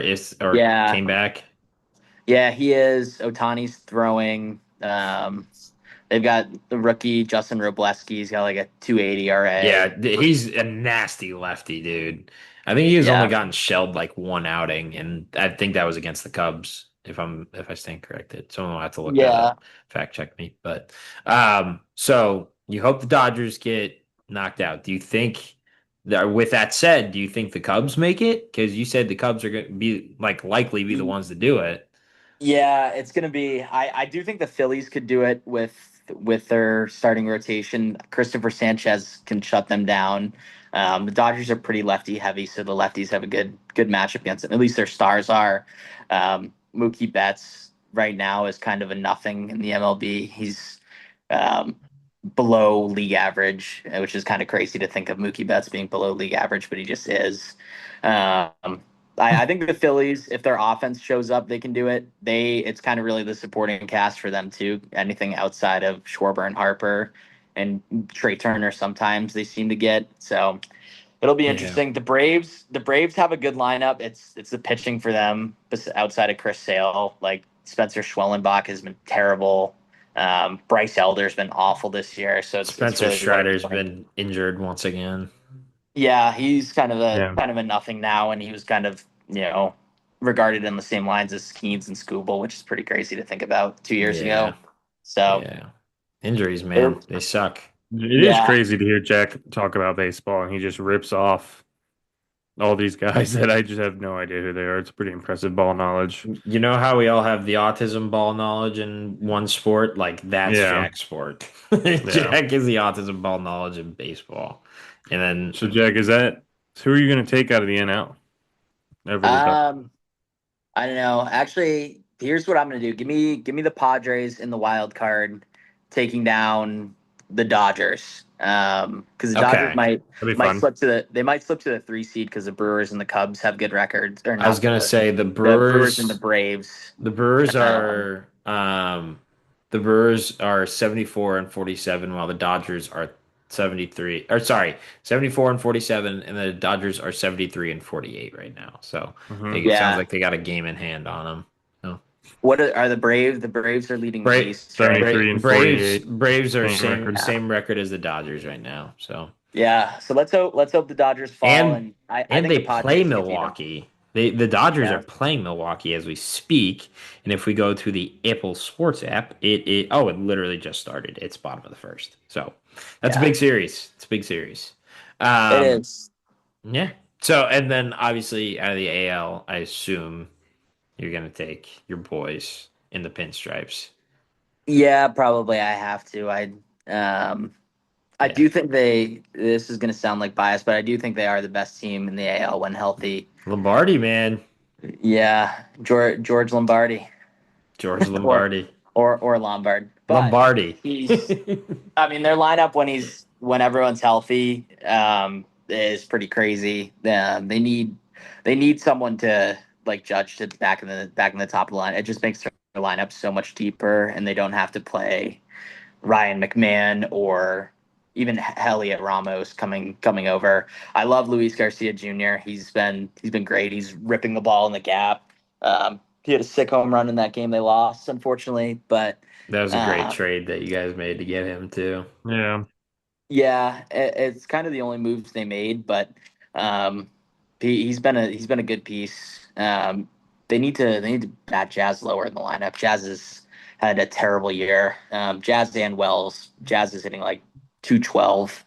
Yeah, came back? yeah, he is. Otani's throwing. They've got the rookie Justin Robleski. He's got like a 280 RA. Yeah, he's a nasty lefty, dude. I think he has only Yeah, gotten shelled like one outing, and I think that was against the Cubs, if I stand corrected. Someone will have to look that yeah. up, fact check me. But so you hope the Dodgers get knocked out. Do you think that, with that said, do you think the Cubs make it? Because you said the Cubs are going to be like likely be the ones to do it. Yeah, it's gonna be. I do think the Phillies could do it with their starting rotation. Christopher Sanchez can shut them down. The Dodgers are pretty lefty heavy, so the lefties have a good matchup against them. At least their stars are. Mookie Betts right now is kind of a nothing in the MLB. He's um, below league average, which is kind of crazy to think of Mookie Betts being below league average, but he just is. Um, I think the Phillies, if their offense shows up, they can do it. It's kind of really the supporting cast for them too. Anything outside of Schwarber and Harper and Trey Turner, sometimes they seem to get. So it'll be Yeah. interesting. The Braves have a good lineup. It's the pitching for them, outside of Chris Sale. Like Spencer Schwellenbach has been terrible. Bryce Elder's been awful this year. So it's Spencer really what it's Strider's like. been injured once again. Yeah, he's kind of a Yeah. kind of a nothing now, and he was kind of regarded in the same lines as Skeens and Scooble, which is pretty crazy to think about 2 years Yeah. ago. So Yeah. Injuries, man. it, They suck. It is yeah, crazy to hear Jack talk about baseball, and he just rips off all these guys that I just have no idea who they are. It's pretty impressive ball knowledge. You know how we all have the autism ball knowledge in one sport? Like that's Yeah, Jack's sport. yeah. Jack is the autism ball knowledge in baseball. And So then Jack, who are you going to take out of the NL over the Dodgers? um, I don't know. Actually, here's what I'm gonna do. Give me the Padres in the wild card, taking down the Dodgers. Because the Dodgers okay. That'd be fun. they might slip to the 3 seed because the Brewers and the Cubs have good records, or I was not gonna say the Brewers and the Braves. The Brewers Um, are um the Brewers are 74 and 47 while the Dodgers are 73 or sorry, 74 and 47 and the Dodgers are 73 and 48 right now. So Hmm. it sounds yeah. like they got a game in hand on them. So What are the Braves? The Braves are leading the Bra East, right? 73 and Braves 48, Braves are same same record. Yeah. same record as the Dodgers right now. So Yeah. So let's hope the Dodgers fall, and and I and think they the play Padres could beat them. Milwaukee. The Dodgers are Yeah. playing Milwaukee as we speak. And if we go to the Apple Sports app, it literally just started. It's bottom of the first. So that's a Yeah. big series. It's a big series. It Um, is. yeah. So and then obviously out of the AL, I assume you're gonna take your boys in the pinstripes. Yeah, probably I have to. Um I Yeah. do think this is gonna sound like bias, but I do think they are the best team in the AL when healthy. Lombardi, man. Yeah, George Lombardi George or Lombardi. or Lombard. But Lombardi. he's I mean their lineup when everyone's healthy is pretty crazy. They need someone to like Judge to back in the top of the line. It just makes their lineup so much deeper, and they don't have to play Ryan McMahon or even Heliot Ramos coming over. I love Luis Garcia Jr. He's been great. He's ripping the ball in the gap. He had a sick home run in that game they lost, unfortunately, but That was a great uh, trade that you guys made to get him too. Yeah. yeah, it's kind of the only moves they made. But um, he's been a good piece. They need to bat Jazz lower in the lineup. Jazz has had a terrible year. Jazz and Wells. Jazz is hitting like 212.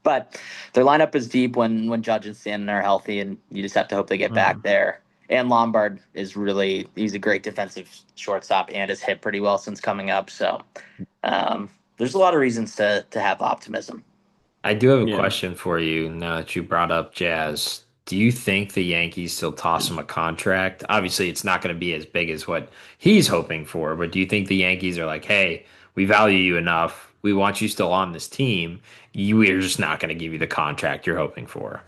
But their lineup is deep when Judge and Stanton are healthy, and you just have to hope they get back Mhm. there. And Lombard he's a great defensive shortstop and has hit pretty well since coming up. So um, there's a lot of reasons to have optimism. I do have a Yeah. question for you now that you brought up Jazz. Do you think the Yankees still toss him a contract? Obviously, it's not going to be as big as what he's hoping for, but do you think the Yankees are like, hey, we value you enough. We want you still on this team. We're just not going to give you the contract you're hoping for.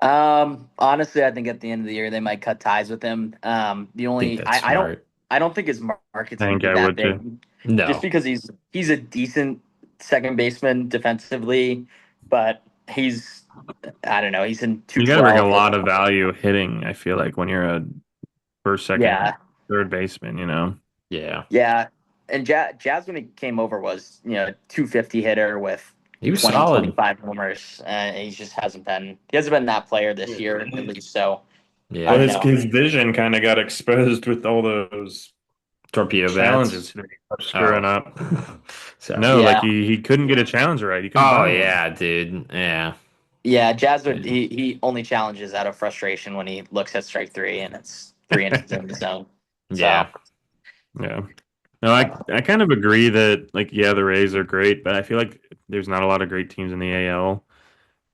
Honestly, I think at the end of the year they might cut ties with him. The I think only that's I don't smart. I don't think his market's I going to think be I that would big. too. just No. because he's a decent second baseman defensively, but he's I don't know, he's in You got to bring a 212 or lot of value hitting, I feel like, when you're a first, second, yeah, third baseman, you know? Yeah. yeah. And Jazz when he came over was 250 hitter with He was 20 solid. 25 homers, and he hasn't been that player this year at least. So I Well, Yeah. don't his know. his vision kind of got exposed with all those Torpedo bats. challenges that he kept screwing Oh. up. Sorry. No, like Yeah, he couldn't get a challenge right. He couldn't Oh buy one. yeah, dude. Yeah. yeah. Jazz would Yeah. he only challenges out of frustration when he looks at strike three and it's 3 innings in the zone. So Yeah. Yeah. No, I kind of agree that like yeah, the Rays are great, but I feel like there's not a lot of great teams in the AL.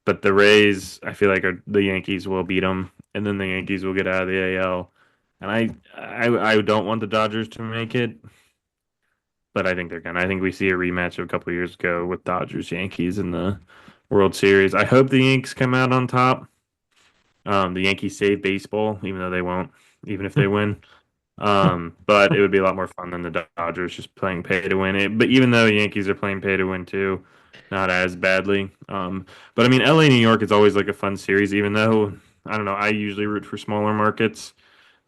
But the Rays, I feel like the Yankees will beat them, and then the Yankees will get out of the AL. And I don't want the Dodgers to make it, but I think they're gonna. I think we see a rematch of a couple years ago with Dodgers Yankees in the World Series. I hope the Yanks come out on top. The Yankees save baseball, even though they won't, even if they win. But it would be a lot more fun than the Dodgers just playing pay to win it. But even though the Yankees are playing pay to win too, not as badly. But I mean, LA, New York is always like a fun series, even though I don't know. I usually root for smaller markets,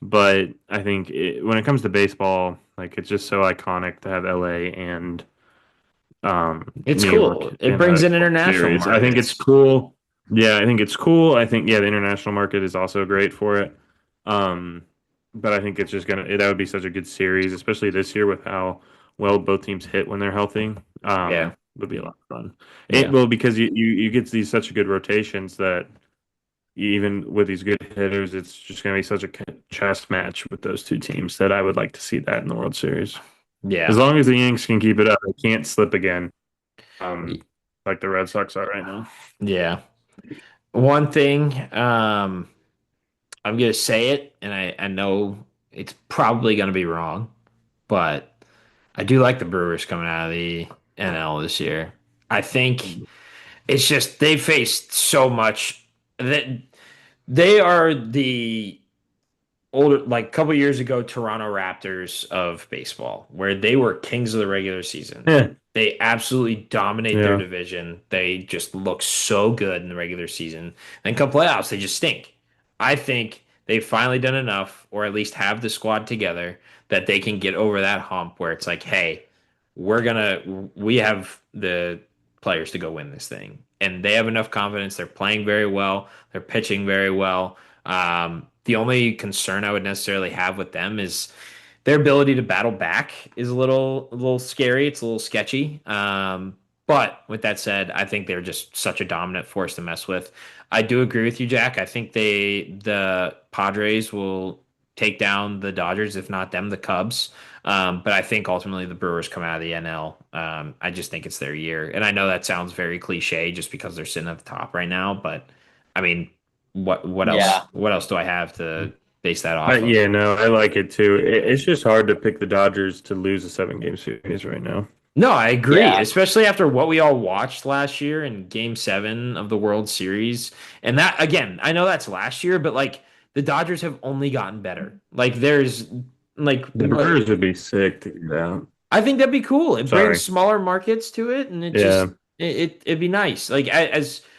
but I think when it comes to baseball, like it's just so iconic to have LA and It's New York cool. It in brings a in World international Series. I think it's markets. cool. Yeah, I think it's cool. I think yeah, the international market is also great for it. Um, but I think it's just that would be such a good series, especially this year with how well both teams hit when they're healthy. Yeah. Would be a lot of fun. It Yeah. will because you get these such good rotations that even with these good hitters, it's just going to be such a chess match with those two teams that I would like to see that in the World Series. As Yeah. long as the Yanks can keep it up, they can't slip again like the Red Sox are right now. Yeah. One thing, I'm gonna say it, and I know it's probably gonna be wrong, but I do like the Brewers coming out of the NL this year. I think it's just they faced so much that they are the older, like a couple years ago, Toronto Raptors of baseball, where they were kings of the regular season. Yeah, They absolutely dominate their yeah. division. They just look so good in the regular season. Then come playoffs, they just stink. I think they've finally done enough, or at least have the squad together, that they can get over that hump where it's like, hey, we have the players to go win this thing. And they have enough confidence. They're playing very well. They're pitching very well. The only concern I would necessarily have with them is their ability to battle back is a little scary. It's a little sketchy. But with that said, I think they're just such a dominant force to mess with. I do agree with you, Jack. I think the Padres will take down the Dodgers, if not them, the Cubs. But I think ultimately the Brewers come out of the NL. I just think it's their year, and I know that sounds very cliche just because they're sitting at the top right now. But I mean, what else? Yeah, What else do I have to base that off of? Yeah, no, I like it too. It's just hard to pick the Dodgers to lose a 7 game series right now. No, I agree, yeah, especially after what we all watched last year in Game 7 of the World Series. And that, again, I know that's last year, but like the Dodgers have only gotten better. Like there's like The Brewers would be sick to get out. I think that'd be cool. It brings Sorry. smaller markets to it, and it Yeah. just it'd be nice. Like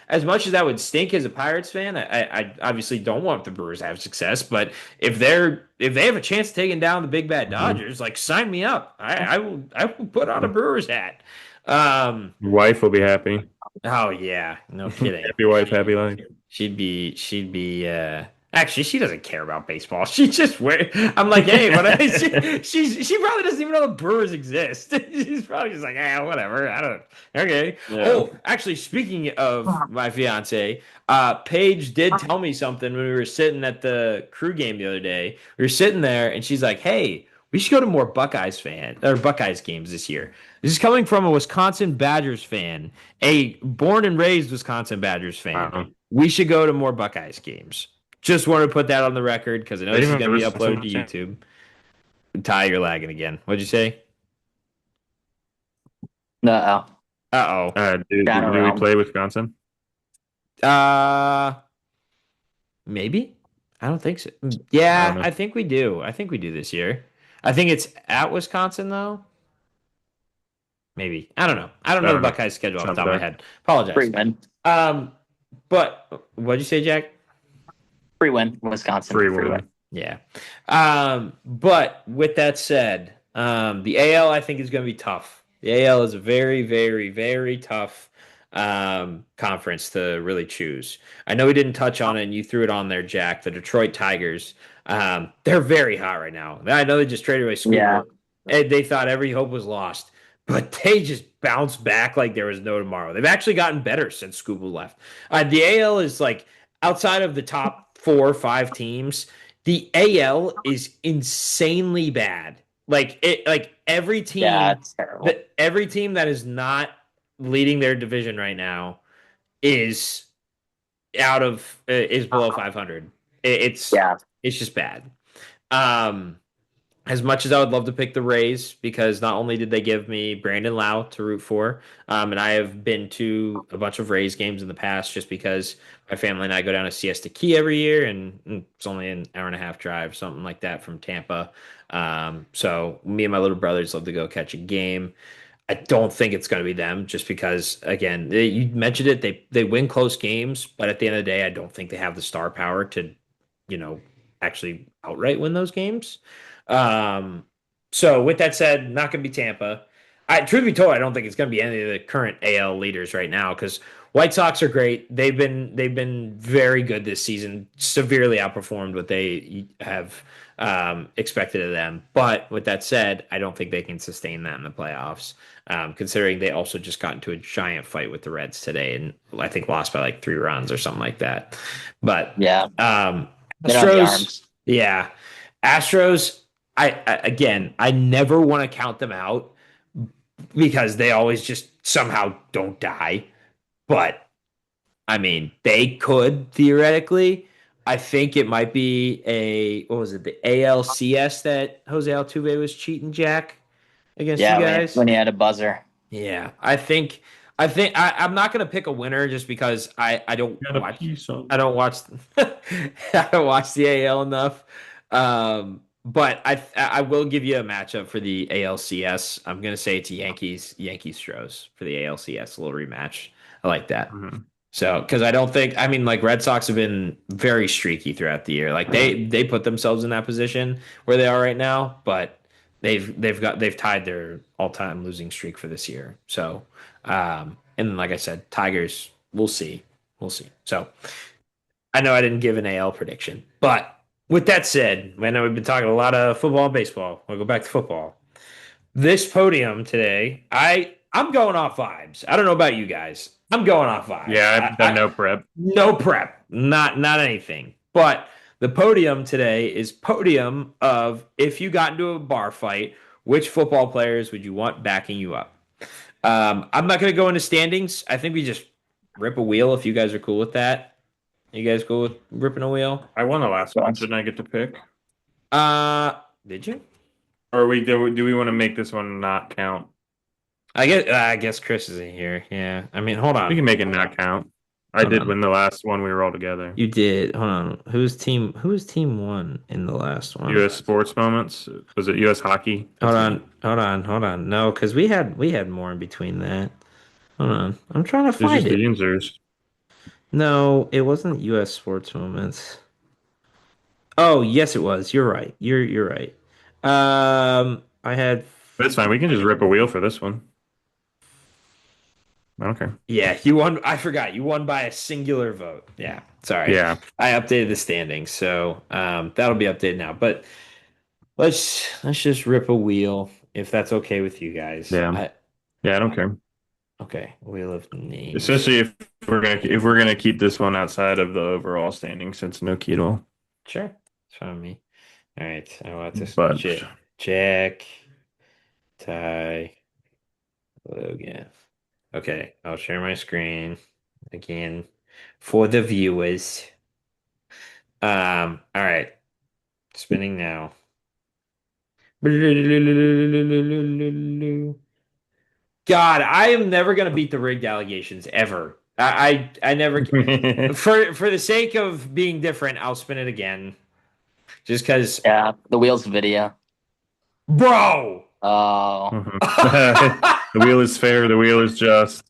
as much as that would stink as a Pirates fan, I obviously don't want the Brewers to have success. But if they have a chance of taking down the big bad Mhm. Dodgers, like sign me up. I will put on a Brewers hat. Um. Your wife will be happy. Oh yeah, no kidding. Happy wife, happy life. She'd be actually she doesn't care about baseball. She just wear I'm like, hey, she probably doesn't even know the Brewers exist. She's probably just like, ah, whatever. I don't okay. Yeah. Oh, actually, speaking of my fiance, Paige did tell me something when we were sitting at the crew game the other day. We were sitting there and she's like, hey, we should go to more Buckeyes games this year. This is coming from a Wisconsin Badgers fan, a born and raised Wisconsin Badgers fan. Wow. We should go to more Buckeyes games. Just want to put that on the record because I know They this is even going to be versus uploaded to YouTube. Ty, you're lagging again. What'd you say? no, Uh down Do we around. play Wisconsin? oh. Maybe. I don't think so. I don't Yeah, know. I think we do. I think we do this year. I think it's at Wisconsin though. maybe. I don't know. I don't I know the don't know. Buckeyes schedule off the top of my Sounds head. Apologize. Free win. Um, but what'd you say, Jack? Free win. Wisconsin. free Free win. one. Yeah. But with that said, the AL I think is going to be tough. The AL is a very, very, very tough conference to really choose. I know we didn't touch on it, and you threw it on there, Jack. The Detroit Tigers, they're very hot right now. I know they just traded away Yeah. Scoober, and they thought every hope was lost, but they just bounced back like there was no tomorrow. They've actually gotten better since Scoober left. The AL is like outside of the top 4 or 5 teams. The AL is insanely bad. Like Yeah, it's terrible. every team that is not leading their division right now is is below 500. Yeah. It's just bad. Um, as much as I would love to pick the Rays, because not only did they give me Brandon Lau to root for, and I have been to a bunch of Rays games in the past just because my family and I go down to Siesta Key every year, and it's only an hour and a half drive, something like that from Tampa. So me and my little brothers love to go catch a game. I don't think it's going to be them just because, again, you mentioned it. They win close games, but at the end of the day, I don't think they have the star power to, you know, actually outright win those games. Um, so with that said, not going to be Tampa. Truth be told, I don't think it's going to be any of the current AL leaders right now because White Sox are great. They've been very good this season, severely outperformed what they have expected of them. But with that said, I don't think they can sustain that in the playoffs, considering they also just got into a giant fight with the Reds today and I think lost by like 3 runs or something like that. But Yeah. They don't have the Astros, arms. yeah, Astros. Again, I never want to count them out because they always just somehow don't die. But I mean, they could theoretically. I think it might be what was it, the ALCS that Jose Altuve was cheating Jack against you Yeah, guys? when he had a buzzer. Yeah, I'm not gonna pick a winner just because I don't Got a watch piece on. I don't watch I don't watch the AL enough. But I will give you a matchup for the ALCS. I'm gonna say it's Yankees Stros for the ALCS, a little rematch. I like that. Mhm. So, because I don't think, I mean, like Red Sox have been very streaky throughout the year. Like they put themselves in that position where they are right now, but they've tied their all time losing streak for this year. So, and like I said, Tigers, we'll see. So, I know I didn't give an AL prediction, but with that said, I know we've been talking a lot of football and baseball. We'll go back to football. This podium today, I'm going off vibes. I don't know about you guys. I'm going off vibes. Yeah, I've done no prep. No prep, not anything. But the podium today is podium of if you got into a bar fight, which football players would you want backing you up? I'm not going to go into standings. I think we just rip a wheel if you guys are cool with that. You guys cool with ripping a wheel? I won the last one. Didn't I get to pick? Uh, did you? Or do we want to make this one not count? I guess Chris isn't here. Yeah. I mean, hold We on. can make it not count. I Hold did on. win the last one. We were all together. You did. Hold on. Who's team one in the last one? U.S. sports moments. Was it U.S. hockey? Hold on. No, because we had more in between that. Hold on. I'm trying to There's find just the it. users. No, it wasn't U.S. sports moments. Oh, yes, it was. You're right. You're right. I had. But it's fine. We can just rip a wheel for this one. I don't care. Yeah, you won. I forgot. You won by a singular vote. Yeah, sorry. Yeah. I updated the standings, so that'll be updated now. But let's just rip a wheel if that's okay with you guys. Yeah. Yeah, I don't care. Okay, wheel of names. Especially if we're gonna keep this one outside of the overall standing since no keto. Sure, it's fine with me. All right, I want this. But Jack, Ty, Logan. Okay, I'll share my screen again for the viewers. All right, spinning now. God, I am never gonna beat the rigged allegations ever. I never for the sake of being different, I'll spin it again. Just because Yeah, the wheels video. bro. Oh, Mhm. The wheel is fair. The wheel is just.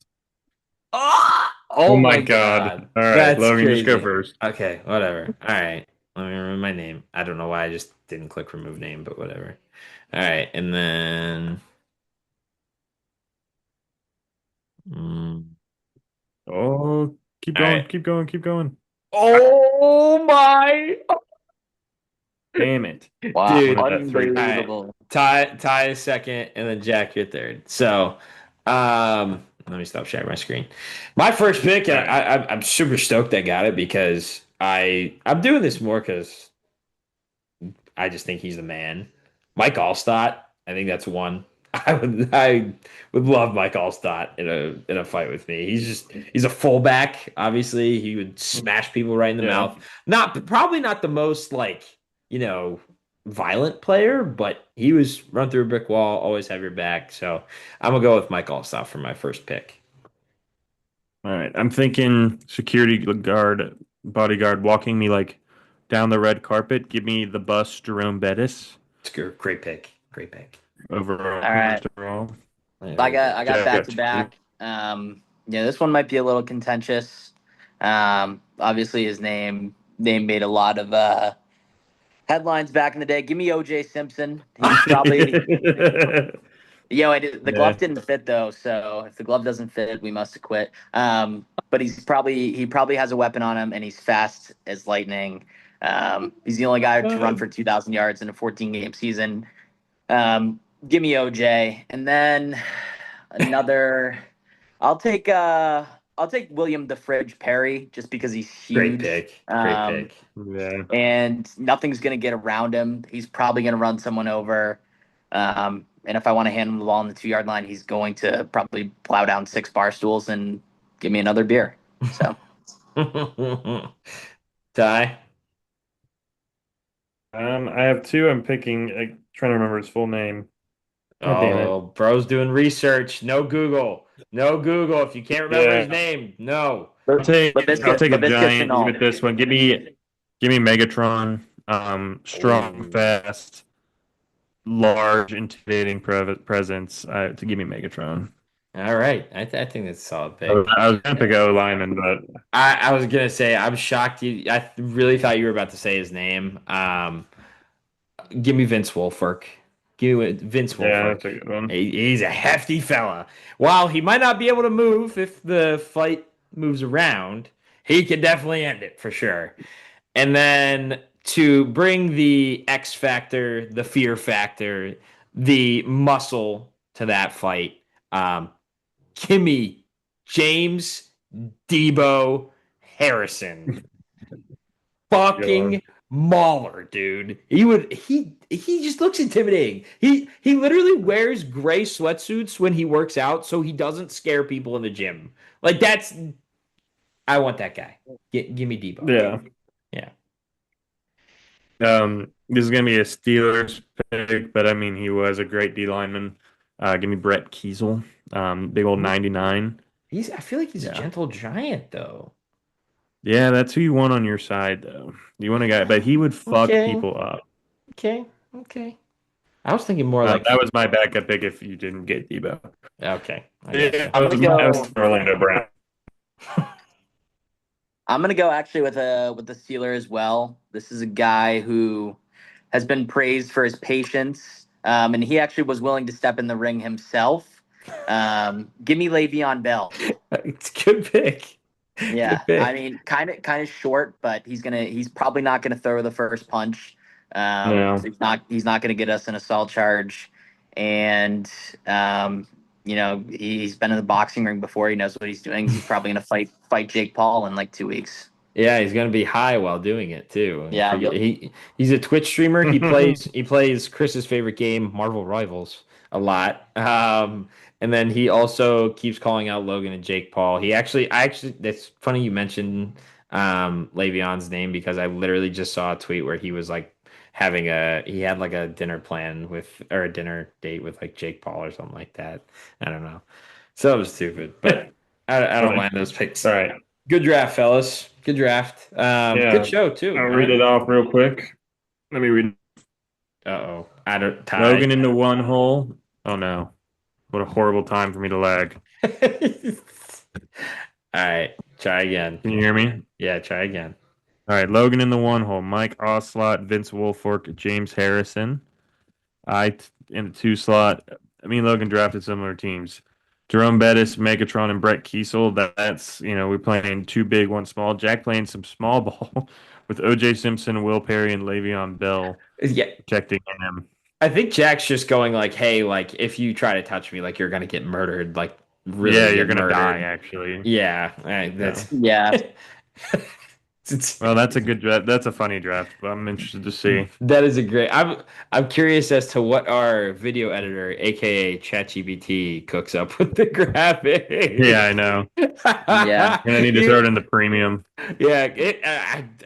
Oh, Oh oh my my God. God. All right, That's Logan, just go crazy. first. Okay, whatever. All right. Let me remove my name. I don't know why I just didn't click remove name, but whatever. All right. And then mm, Oh, keep all going, right. keep going, keep going. Oh my Damn it. Wow, One dude. of that three. All right. unbelievable. Ty is second, and then Jack, you're third. So let me stop sharing my screen. My first pick, All and right. I'm super stoked I got it because I'm doing this more because I just think he's the man. Mike Allstott, I think that's one. I would love Mike Allstott in a fight with me. He's a fullback. Obviously, he would smash people right in the Yeah. mouth. Not probably not the most like you know violent player, but he was run through a brick wall, always have your back. So I'm gonna go with Mike Allstott for my first pick. All right. I'm thinking security guard, bodyguard walking me like down the red carpet. Give me the bus, Jerome Bettis, It's a great pick. Great pick. overall, All right, first overall. I got back Jack, to you. back. Yeah, this one might be a little contentious. Obviously, his name made a lot of headlines back in the day. Give me OJ Simpson. He's probably the Yeah. glove didn't fit though, so if the glove doesn't fit, we must acquit. But he probably has a weapon on him, and he's fast as lightning. He's the only guy to run for 2,000 yards in a 14 game season. Give me OJ, and then another. I'll take uh I'll take William the Fridge Perry just because he's Great huge. pick. Great pick. Yeah. And nothing's gonna get around him. He's probably gonna run someone over. And if I want to hand him the ball on the 2 yard line, he's going to probably plow down 6 bar stools and give me another beer. So Ty. I have two. I'm picking. Trying to remember his full name. God damn it. Oh, bro's doing research. No Google. No Google. If you can't remember his Yeah. name, no. I'll take a Labisca giant Chenault. with this one. Give me Megatron. Strong, Oh. fast, large, intimidating presence. To give me Megatron. All right. I think that's a solid I was, pick. I was gonna pick O lineman, but I was gonna say I'm shocked you. I really thought you were about to say his name. Give me Vince Wilfork. Give me Vince yeah, Wilfork. that's a good one. He's a hefty fella. While he might not be able to move if the fight moves around, he can definitely end it for sure. And then to bring the X factor, the fear factor, the muscle to that fight, um, Kimmy James Debo Harrison, Good one. fucking mauler, dude. He just looks intimidating. He literally wears gray sweatsuits when he works out so he doesn't scare people in the gym. Like that's I want that guy. Give me Debo. Yeah. Yeah. This is gonna be a Steelers pick, but I mean he was a great D lineman. Give me Brett Kiesel. Big old 99. I feel like he's a Yeah. gentle giant though. Yeah, that's who you want on your side though. You want a guy, but he would fuck Okay. people up. Okay. Okay. I was thinking more That like was my backup pick if you didn't get Debo. okay, I Yeah, gotcha. I'm gonna that was go. Orlando Brown. I'm gonna go actually with the Steeler as well. This is a guy who has been praised for his patience, and he actually was willing to step in the ring himself. Give me Le'Veon Bell. It's a good pick. Yeah, Good I pick. mean, kind of short, but he's probably not gonna throw the first punch. No. So he's not gonna get us an assault charge, and um, he's been in the boxing ring before. He knows what he's doing. He's probably gonna fight Jake Paul in like 2 weeks. Yeah, he's gonna be high while doing it too. And Yeah, forget he's a Twitch streamer. He plays Chris's favorite game, Marvel Rivals, a lot. And then he also keeps calling out Logan and Jake Paul. I actually that's funny you mentioned Le'Veon's name because I literally just saw a tweet where he was like he had like a dinner plan with or a dinner date with like Jake Paul or something like that. I don't know. So it was stupid, but I don't Funny. mind those picks. All right. Good draft, fellas. Good draft. Good Yeah. show too. I'll read it off real quick. Let me read. Uh-oh. I don't tie. Logan into one hole. Oh no. What a horrible time for me to lag. All right, try again. Can you hear me? Yeah, try again. All right, Logan in the one hole, Mike Oslot, Vince Wilfork, James Harrison. In the two slot. Me and Logan drafted similar teams. Jerome Bettis, Megatron, and Brett Kiesel. That's we're playing two big, one small. Jack playing some small ball with OJ Simpson, Will Perry, and Le'Veon Bell Yeah, protecting him. I think Jack's just going like, "Hey, like if you try to touch me, like you're gonna get murdered, like Yeah, really you're get gonna die, murdered." actually. Yeah, So, that's Yeah. it's, well, that's a good draft. That's a funny draft, but I'm interested to see. that is a great. I'm curious as to what our video editor, aka ChatGPT, cooks up with the Yeah, graphics. I know. Yeah. And I need to throw it in the premium. Yeah,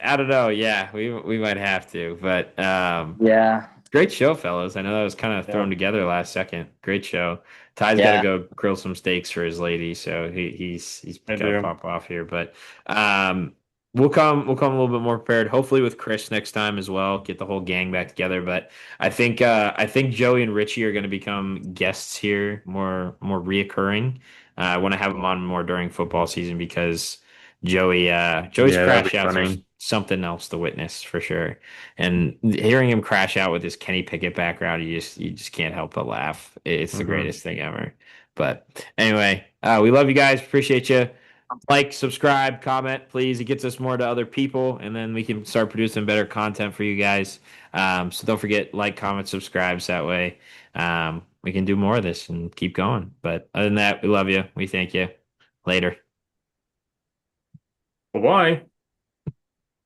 I don't know. Yeah, we might have to, but Yeah. great show, fellas. I know that was kind of Yeah, thrown together last second. Great show. Ty's got to Yeah. go grill some steaks for his lady, so he's I got to do. pop off here. But um, we'll come a little bit more prepared. Hopefully with Chris next time as well. Get the whole gang back together. But I think Joey and Richie are going to become guests here more reoccurring. I want to have them on more during football season because Joey's Yeah, that'll crash be outs are funny. something else to witness for sure. And hearing him crash out with his Kenny Pickett background, you just can't help but laugh. It's the Hmm. greatest thing ever. But anyway, we love you guys. Appreciate you. Like, subscribe, comment, please. It gets us more to other people, and then we can start producing better content for you guys. So don't forget, like, comment, subscribes. That way, we can do more of this and keep going. But other than that, we love you. We thank you. Later. Bye bye.